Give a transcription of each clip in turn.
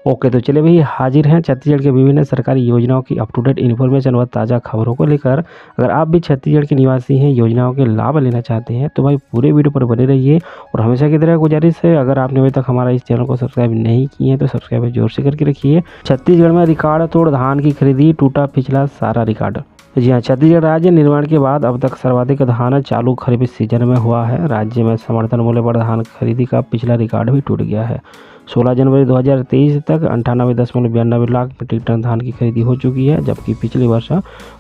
Okay, तो चलिए भई हाजिर हैं छत्तीसगढ़ के विभिन्न सरकारी योजनाओं की अप टू डेट इन्फॉर्मेशन व ताज़ा खबरों को लेकर। अगर आप भी छत्तीसगढ़ के निवासी हैं, योजनाओं के लाभ लेना चाहते हैं, तो भाई पूरे वीडियो पर बने रहिए। और हमेशा की तरह गुजारिश है, अगर आपने अभी तक हमारा इस चैनल को सब्सक्राइब नहीं किए हैं तो सब्सक्राइब जोर से करके रखिए। छत्तीसगढ़ में रिकॉर्ड तोड़ धान की खरीदी, टूटा पिछला सारा रिकॉर्ड। जी हाँ, छत्तीसगढ़ राज्य निर्माण के बाद अब तक सर्वाधिक धान चालू खरीफ सीजन में हुआ है। राज्य में समर्थन मूल्य पर धान खरीदी का पिछला रिकॉर्ड भी टूट गया है। 16 जनवरी 2023 तक 98.92 लाख मीट्रिक टन धान की खरीदी हो चुकी है, जबकि पिछले वर्ष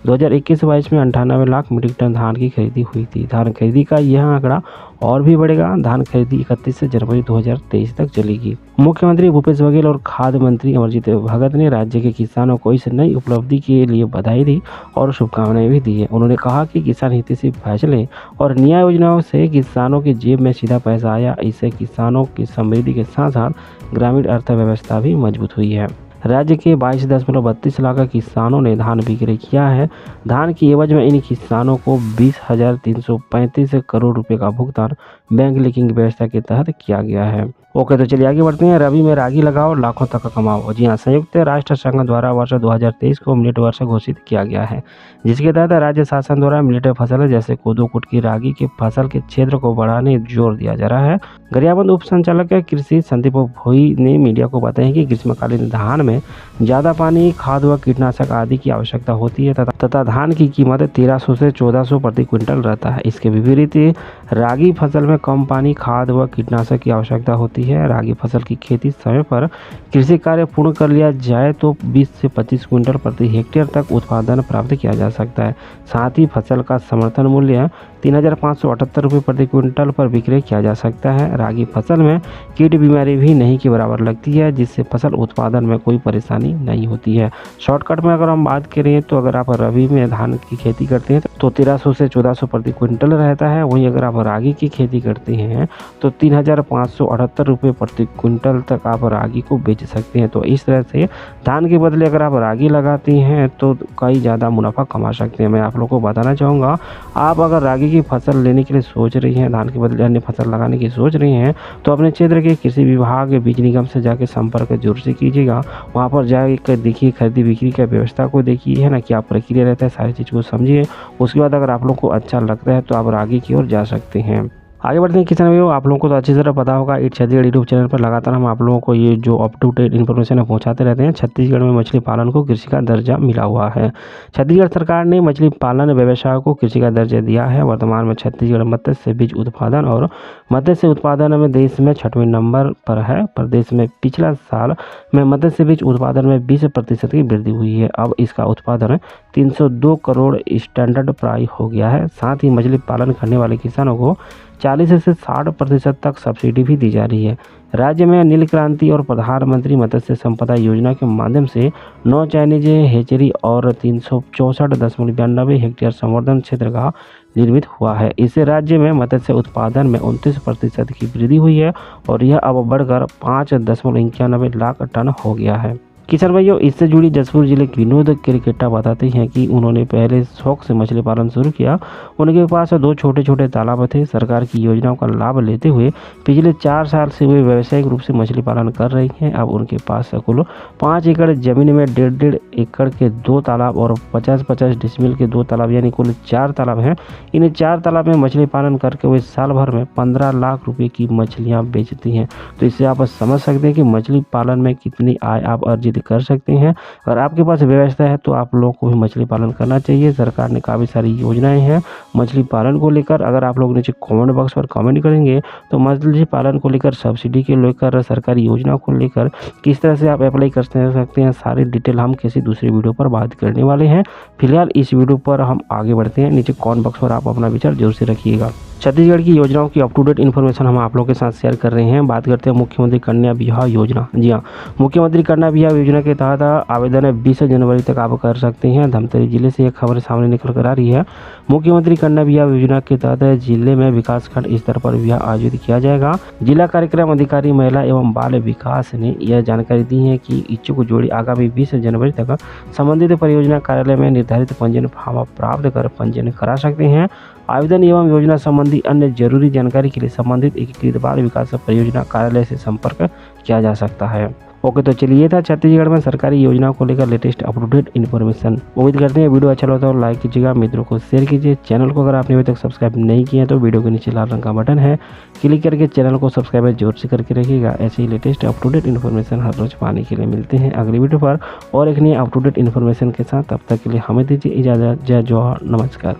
2021-22 में 98 लाख मीट्रिक टन धान की खरीदी हुई थी। धान खरीदी का यह आंकड़ा और भी बढ़ेगा। धान खरीदी 31 जनवरी 2023 तक चलेगी। मुख्यमंत्री भूपेश बघेल और खाद्य मंत्री अमरजीत भगत ने राज्य के किसानों को इस नई उपलब्धि के लिए बधाई दी और शुभकामनाएं भी दी है। उन्होंने कहा कि किसान हितैषी फैसले और न्याय योजनाओं से किसानों की जेब में सीधा पैसा आया। इससे किसानों की समृद्धि के साथ साथ ग्रामीण अर्थव्यवस्था भी मजबूत हुई है। राज्य के 22.32 लाख किसानों ने धान बिक्री किया है। धान की एवज में इन किसानों को 20,335 करोड़ रुपए का भुगतान बैंक लिंकिंग व्यवस्था के तहत किया गया है। ओके, तो चलिए आगे बढ़ते हैं। रबी में रागी लगाओ, लाखों तक कमाओ। जी हाँ, संयुक्त राष्ट्र संघ द्वारा वर्ष 2023 को मिलेट वर्ष घोषित किया गया है, जिसके तहत राज्य शासन द्वारा मिलेट फसल जैसे कोदो, कुटकी, रागी के फसल के क्षेत्र को बढ़ाने जोर दिया जा रहा है। गरियाबंद उप संचालक कृषि संदीप भोई ने मीडिया को बताया कि ग्रीष्मकालीन धान में ज़्यादा पानी, खाद व कीटनाशक आदि की आवश्यकता होती है तथा धान की कीमत 1300 से 1400 प्रति क्विंटल रहता है। इसके विपरीत रागी फसल में कम पानी, खाद व कीटनाशक की आवश्यकता होती है। रागी फसल की खेती समय पर कृषि कार्य पूर्ण कर लिया जाए तो 20 से 25 क्विंटल प्रति हेक्टेयर तक उत्पादन प्राप्त किया जा सकता है। साथ ही फसल का समर्थन मूल्य 3,578 रुपये प्रति क्विंटल पर विक्रय किया जा सकता है। रागी फसल में कीट बीमारी भी नहीं के बराबर लगती है, जिससे फसल उत्पादन में कोई परेशानी नहीं होती है। शॉर्टकट में अगर हम बात करें तो अगर आप रबी में धान की खेती करते हैं तो 1300 से 1400 प्रति क्विंटल रहता है। वहीं अगर आप रागी की खेती करते हैं तो 3,578 रुपये प्रति क्विंटल तक आप रागी को बेच सकते हैं। तो इस तरह से धान के बदले अगर आप रागी लगाते हैं तो कई ज़्यादा मुनाफा कमा सकते हैं। मैं आप लोगों को बताना चाहूँगा, आप अगर रागी की फसल लेने के लिए सोच रही हैं, धान के बदले अन्य फसल लगाने की सोच रही हैं, तो अपने क्षेत्र के कृषि विभाग, बीज निगम से जाके संपर्क जरूर से कीजिएगा। वहाँ पर जाकर देखिए, खरीदी बिक्री का व्यवस्था को देखिए, है ना, क्या प्रक्रिया रहता है, सारी चीज़ को समझिए। उसके बाद अगर आप लोग को अच्छा लगता है तो आप रागी की ओर जा सकते हैं। आगे बढ़ते हैं किसान भाइयों, आप लोगों को तो अच्छी तरह पता होगा, इट छत्तीसगढ़ यूट्यूब चैनल पर लगातार हम आप लोगों को ये जो अप टू डेट इन्फॉर्मेशन है पहुंचाते रहते हैं। छत्तीसगढ़ में मछली पालन को कृषि का दर्जा मिला हुआ है। छत्तीसगढ़ सरकार ने मछली पालन व्यवसाय को कृषि का दर्जा दिया है। वर्तमान में छत्तीसगढ़ मत्स्य बीज उत्पादन और मत्स्य उत्पादन में देश में 6वें नंबर पर है। प्रदेश में पिछला साल में मत्स्य बीज उत्पादन में 20% की वृद्धि हुई है। अब इसका उत्पादन 302 करोड़ स्टैंडर्ड प्राइस हो गया है। साथ ही मछली पालन करने वाले किसानों को 40 से 60% तक सब्सिडी भी दी जा रही है। राज्य में नील क्रांति और प्रधानमंत्री मत्स्य संपदा योजना के माध्यम से 9 चाइनीज हेचरी और 364.92 हेक्टेयर संवर्धन क्षेत्र का निर्मित हुआ है। इससे राज्य में मत्स्य उत्पादन में 29% की वृद्धि हुई है और यह अब बढ़कर 5.91 लाख टन हो गया है। किसान भाइयों, इससे जुड़ी जसपुर जिले के विनोद क्रिकेटा बताते हैं कि उन्होंने पहले शौक से मछली पालन शुरू किया। उनके पास 2 छोटे छोटे तालाब थे। सरकार की योजनाओं का लाभ लेते हुए पिछले 4 साल से वे व्यावसायिक रूप से मछली पालन कर रही हैं। अब उनके पास कुल 5 एकड़ जमीन में 1.5 एकड़ के 2 तालाब और 50-50 डिसमिल के 2 तालाब यानी कुल 4 तालाब हैं। इन 4 तालाब में मछली पालन करके वे साल भर में 15 लाख रुपये की मछलियाँ बेचती हैं। तो इससे आप समझ सकते हैं कि मछली पालन में कितनी आय आप अर्जित कर सकते हैं। अगर आपके पास व्यवस्था है तो आप लोगों को भी मछली पालन करना चाहिए। सरकार ने काफ़ी सारी योजनाएं हैं मछली पालन को लेकर। अगर आप लोग नीचे कमेंट बॉक्स पर कमेंट करेंगे तो मछली पालन को लेकर, सब्सिडी के लेकर, सरकारी योजना को लेकर किस तरह से आप अप्लाई कर सकते हैं, सारी डिटेल हम किसी दूसरी वीडियो पर बात करने वाले हैं। फिलहाल इस वीडियो पर हम आगे बढ़ते हैं। नीचे कमेंट बॉक्स पर आप अपना विचार जरूर से रखिएगा। छत्तीसगढ़ की योजनाओं की अप टू डेट इन्फॉर्मेशन हम आप लोगों के साथ शेयर कर रहे हैं। बात करते हैं मुख्यमंत्री कन्या विवाह योजना। जी हाँ, मुख्यमंत्री कन्या विवाह योजना के तहत आवेदन 20 जनवरी तक आप कर सकते हैं। धमतरी जिले से एक खबर सामने निकल कर आ रही है। मुख्यमंत्री कन्या विवाह योजना के तहत जिले में विकासखंड स्तर पर विवाह आयोजित किया जाएगा। जिला कार्यक्रम अधिकारी महिला एवं बाल विकास ने यह जानकारी दी है कि इच्छुक जोड़ी आगामी 20 जनवरी तक संबंधित परियोजना कार्यालय में निर्धारित पंजीयन फॉर्म प्राप्त कर पंजीयन करा सकते हैं। आवेदन एवं योजना संबंधी अन्य जरूरी जानकारी के लिए संबंधित एकीकृत बाल विकास परियोजना कार्यालय से संपर्क किया जा सकता है। ओके, तो चलिए था छत्तीसगढ़ में सरकारी योजनाओं को लेकर लेटेस्ट अपडेट इन्फॉर्मेशन। उम्मीद करते हैं वीडियो अच्छा लगा तो लाइक कीजिएगा, मित्रों को शेयर कीजिए। चैनल को अगर आपने अभी तक सब्सक्राइब नहीं किया तो वीडियो के नीचे लाल रंग का बटन है, क्लिक करके चैनल को सब्सक्राइब जोर से करके रखिएगा। ऐसे ही लेटेस्ट अपडेट इन्फॉर्मेशन हर रोज पाने के लिए मिलते हैं अगली वीडियो पर और एक नई अपडेट इन्फॉर्मेशन के साथ। तब तक के लिए हमें दीजिए इजाज़त। जय जवाहर, नमस्कार।